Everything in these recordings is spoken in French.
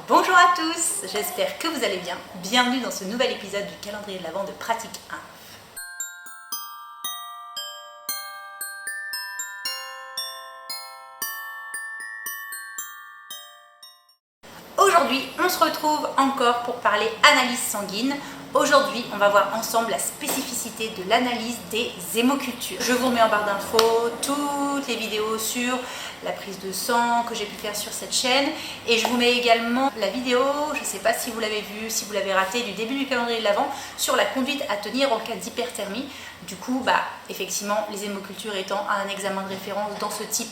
Bonjour à tous, j'espère que vous allez bien. Bienvenue dans ce nouvel épisode du calendrier de l'Avent de Pratique 1. Aujourd'hui, on se retrouve encore pour parler analyse sanguine. Aujourd'hui, on va voir ensemble la spécificité de l'analyse des hémocultures. Je vous remets en barre d'infos toutes les vidéos sur la prise de sang que j'ai pu faire sur cette chaîne. Et je vous mets également la vidéo, je ne sais pas si vous l'avez vue, si vous l'avez ratée, du début du calendrier de l'Avent, sur la conduite à tenir en cas d'hyperthermie. Du coup, effectivement, les hémocultures étant un examen de référence dans ce type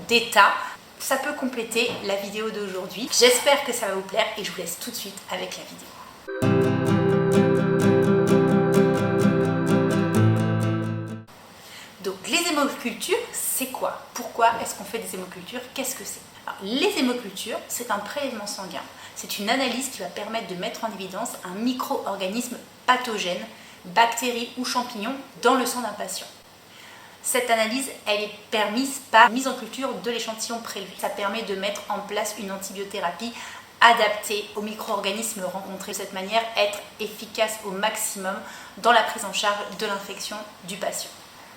d'état, ça peut compléter la vidéo d'aujourd'hui. J'espère que ça va vous plaire et je vous laisse tout de suite avec la vidéo. Donc les hémocultures, c'est quoi? Pourquoi est-ce qu'on fait des hémocultures? Qu'est-ce que c'est? Alors, les hémocultures, c'est un prélèvement sanguin. C'est une analyse qui va permettre de mettre en évidence un micro-organisme pathogène, bactérie ou champignon, dans le sang d'un patient. Cette analyse, elle est permise par mise en culture de l'échantillon prélevé. Ça permet de mettre en place une antibiothérapie adaptée aux micro-organismes rencontrés. De cette manière, être efficace au maximum dans la prise en charge de l'infection du patient.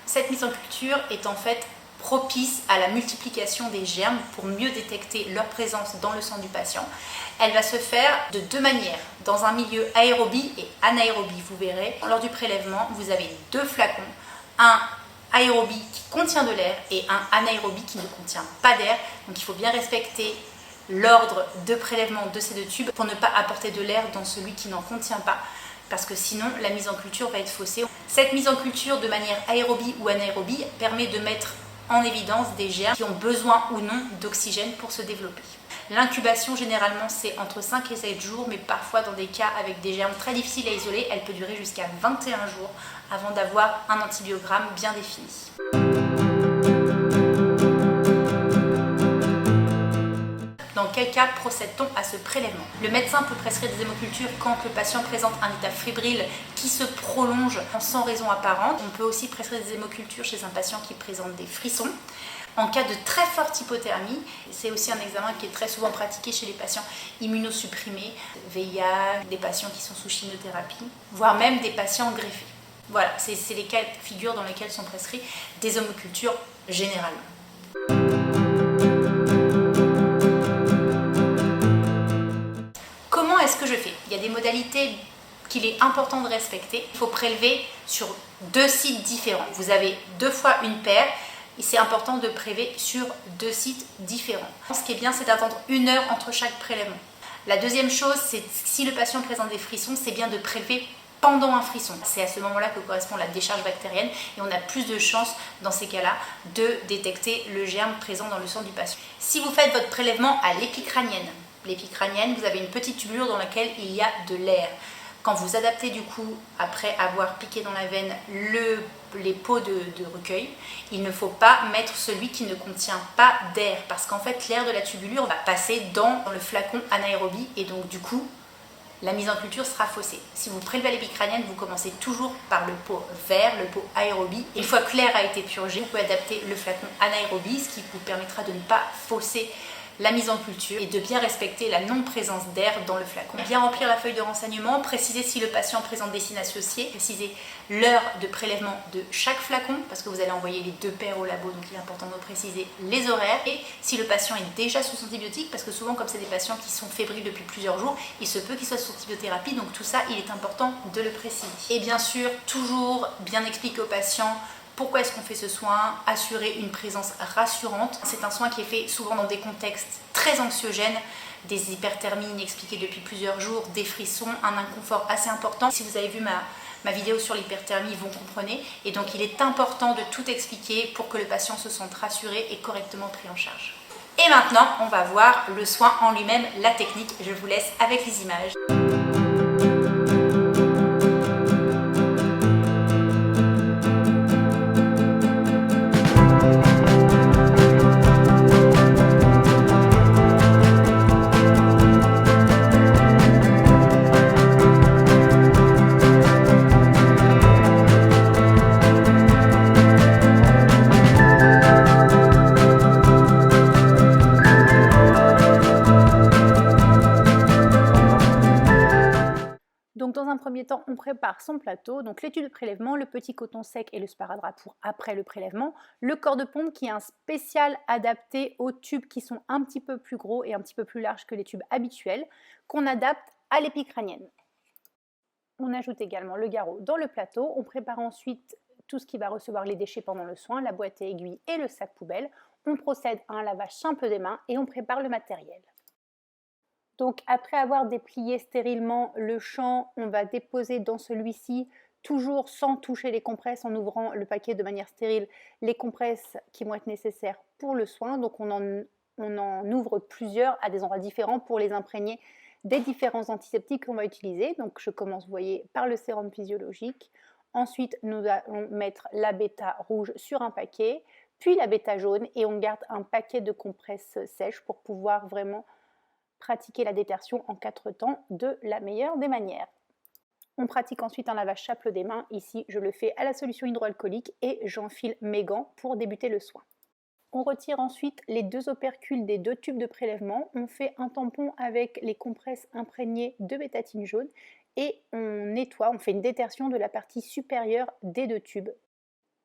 Cette mise en culture est en fait propice à la multiplication des germes pour mieux détecter leur présence dans le sang du patient. Elle va se faire de deux manières, dans un milieu aérobie et anaérobie. Vous verrez, lors du prélèvement, vous avez deux flacons, un aérobie qui contient de l'air et un anaérobie qui ne contient pas d'air. Donc il faut bien respecter l'ordre de prélèvement de ces deux tubes pour ne pas apporter de l'air dans celui qui n'en contient pas, parce que sinon la mise en culture va être faussée. Cette mise en culture de manière aérobie ou anaérobie permet de mettre en évidence des germes qui ont besoin ou non d'oxygène pour se développer. L'incubation, généralement, c'est entre 5 et 7 jours, mais parfois, dans des cas avec des germes très difficiles à isoler, elle peut durer jusqu'à 21 jours avant d'avoir un antibiogramme bien défini. Dans quel cas procède-t-on à ce prélèvement? Le médecin peut prescrire des hémocultures quand le patient présente un état fébrile qui se prolonge sans raison apparente. On peut aussi prescrire des hémocultures chez un patient qui présente des frissons. En cas de très forte hypothermie, c'est aussi un examen qui est très souvent pratiqué chez les patients immunosupprimés, VIH, des patients qui sont sous chimiothérapie, voire même des patients greffés. Voilà, c'est les cas de figure dans lesquels sont prescrits des hémocultures généralement. Comment est-ce que je fais? Il y a des modalités qu'il est important de respecter. Il faut prélever sur deux sites différents. Vous avez 2 fois une paire. Et c'est important de prélever sur 2 sites différents. Ce qui est bien, c'est d'attendre 1 heure entre chaque prélèvement. La deuxième chose, c'est si le patient présente des frissons, c'est bien de prélever pendant un frisson. C'est à ce moment-là que correspond la décharge bactérienne et on a plus de chances dans ces cas-là de détecter le germe présent dans le sang du patient. Si vous faites votre prélèvement à l'épicrânienne, vous avez une petite tubulure dans laquelle il y a de l'air. Quand vous adaptez du coup, après avoir piqué dans la veine les pots de recueil, il ne faut pas mettre celui qui ne contient pas d'air, parce qu'en fait l'air de la tubulure va passer dans le flacon anaérobie et donc du coup la mise en culture sera faussée. Si vous prélevez à l'épicrânienne, vous commencez toujours par le pot vert, le pot aérobie. Une fois que l'air a été purgé, vous pouvez adapter le flacon anaérobie, ce qui vous permettra de ne pas fausser la mise en culture et de bien respecter la non-présence d'air dans le flacon. Bien remplir la feuille de renseignement, préciser si le patient présente des signes associés, préciser l'heure de prélèvement de chaque flacon, parce que vous allez envoyer les 2 paires au labo, donc il est important de préciser les horaires, et si le patient est déjà sous antibiotique, parce que souvent comme c'est des patients qui sont fébriles depuis plusieurs jours, il se peut qu'ils soient sous antibiothérapie, donc tout ça, il est important de le préciser. Et bien sûr, toujours bien expliquer au patient pourquoi est-ce qu'on fait ce soin, assurer une présence rassurante. C'est un soin qui est fait souvent dans des contextes très anxiogènes, des hyperthermies inexpliquées depuis plusieurs jours, des frissons, un inconfort assez important. Si vous avez vu ma vidéo sur l'hyperthermie, vous comprenez. Et donc il est important de tout expliquer pour que le patient se sente rassuré et correctement pris en charge. Et maintenant, on va voir le soin en lui-même, la technique. Je vous laisse avec les images. un premier temps, on prépare son plateau, donc les tubes de prélèvement, le petit coton sec et le sparadrap pour après le prélèvement, le corps de pompe qui est un spécial adapté aux tubes qui sont un petit peu plus gros et un petit peu plus larges que les tubes habituels, qu'on adapte à l'épicrânienne. On ajoute également le garrot dans le plateau, on prépare ensuite tout ce qui va recevoir les déchets pendant le soin, la boîte à aiguilles et le sac poubelle. On procède à un lavage simple des mains et on prépare le matériel. Donc après avoir déplié stérilement le champ, on va déposer dans celui-ci, toujours sans toucher les compresses, en ouvrant le paquet de manière stérile, les compresses qui vont être nécessaires pour le soin. Donc on en ouvre plusieurs à des endroits différents pour les imprégner des différents antiseptiques qu'on va utiliser. Donc je commence, vous voyez, par le sérum physiologique. Ensuite, nous allons mettre la bêta rouge sur un paquet, puis la bêta jaune, et on garde un paquet de compresses sèches pour pouvoir vraiment pratiquer la détertion en 4 temps de la meilleure des manières. On pratique ensuite un lavage chapelet des mains. Ici, je le fais à la solution hydroalcoolique et j'enfile mes gants pour débuter le soin. On retire ensuite les 2 opercules des 2 tubes de prélèvement. On fait un tampon avec les compresses imprégnées de bétatine jaune et on nettoie, on fait une détertion de la partie supérieure des 2 tubes.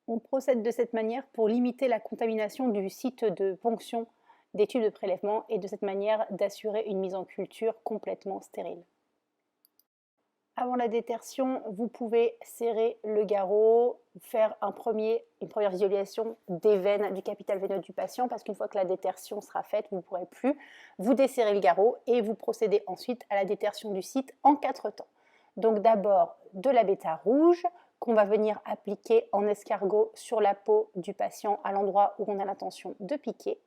On procède de cette manière pour limiter la contamination du site de ponction des tubes de prélèvement et de cette manière d'assurer une mise en culture complètement stérile. Avant la détertion, vous pouvez serrer le garrot, faire une première visualisation des veines, du capital veineux du patient, parce qu'une fois que la détertion sera faite, vous ne pourrez plus vous desserrer le garrot et vous procédez ensuite à la détertion du site en 4 temps. Donc d'abord de la bêta rouge qu'on va venir appliquer en escargot sur la peau du patient à l'endroit où on a l'intention de piquer.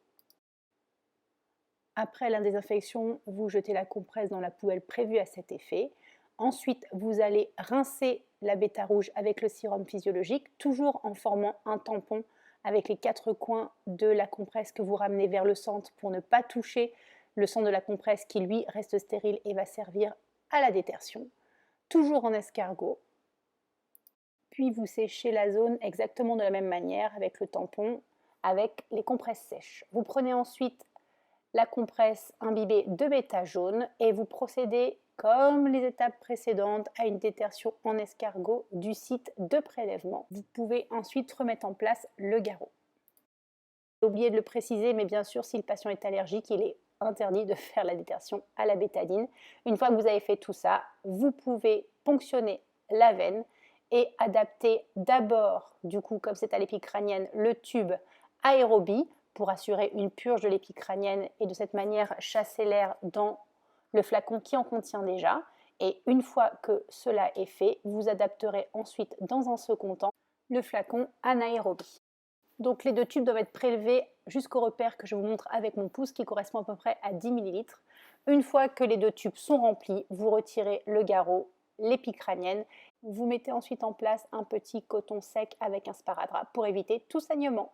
Après la désinfection, vous jetez la compresse dans la poubelle prévue à cet effet. Ensuite, vous allez rincer la bêta rouge avec le sérum physiologique, toujours en formant un tampon avec les 4 coins de la compresse que vous ramenez vers le centre pour ne pas toucher le centre de la compresse qui, lui, reste stérile et va servir à la détertion. Toujours en escargot. Puis vous séchez la zone exactement de la même manière avec le tampon, avec les compresses sèches. Vous prenez ensuite la compresse imbibée de bêta jaune et vous procédez comme les étapes précédentes à une détertion en escargot du site de prélèvement. Vous pouvez ensuite remettre en place le garrot. J'ai oublié de le préciser, mais bien sûr, si le patient est allergique, il est interdit de faire la détertion à la bétadine. Une fois que vous avez fait tout ça, vous pouvez ponctionner la veine et adapter d'abord, du coup, comme c'est à l'épicrânienne, le tube aérobie pour assurer une purge de l'épicrânienne et de cette manière chasser l'air dans le flacon qui en contient déjà. Et une fois que cela est fait, vous adapterez ensuite dans un second temps le flacon anaérobie. Donc les 2 tubes doivent être prélevés jusqu'au repère que je vous montre avec mon pouce qui correspond à peu près à 10 ml. Une fois que les 2 tubes sont remplis, vous retirez le garrot, l'épicrânienne. Vous mettez ensuite en place un petit coton sec avec un sparadrap pour éviter tout saignement.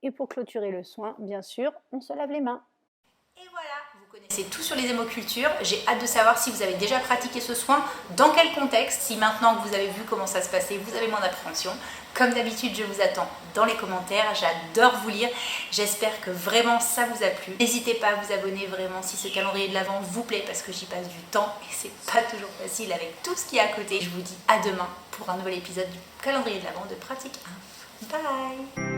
Et pour clôturer le soin, bien sûr, on se lave les mains. Et voilà, vous connaissez tout sur les hémocultures. J'ai hâte de savoir si vous avez déjà pratiqué ce soin, dans quel contexte, si maintenant que vous avez vu comment ça se passait, vous avez moins d'appréhension. Comme d'habitude, je vous attends dans les commentaires, j'adore vous lire. J'espère que vraiment ça vous a plu. N'hésitez pas à vous abonner vraiment si ce calendrier de l'Avent vous plaît parce que j'y passe du temps et c'est pas toujours facile avec tout ce qui est à côté. Je vous dis à demain pour un nouvel épisode du calendrier de l'Avent de Pratique 1. Bye!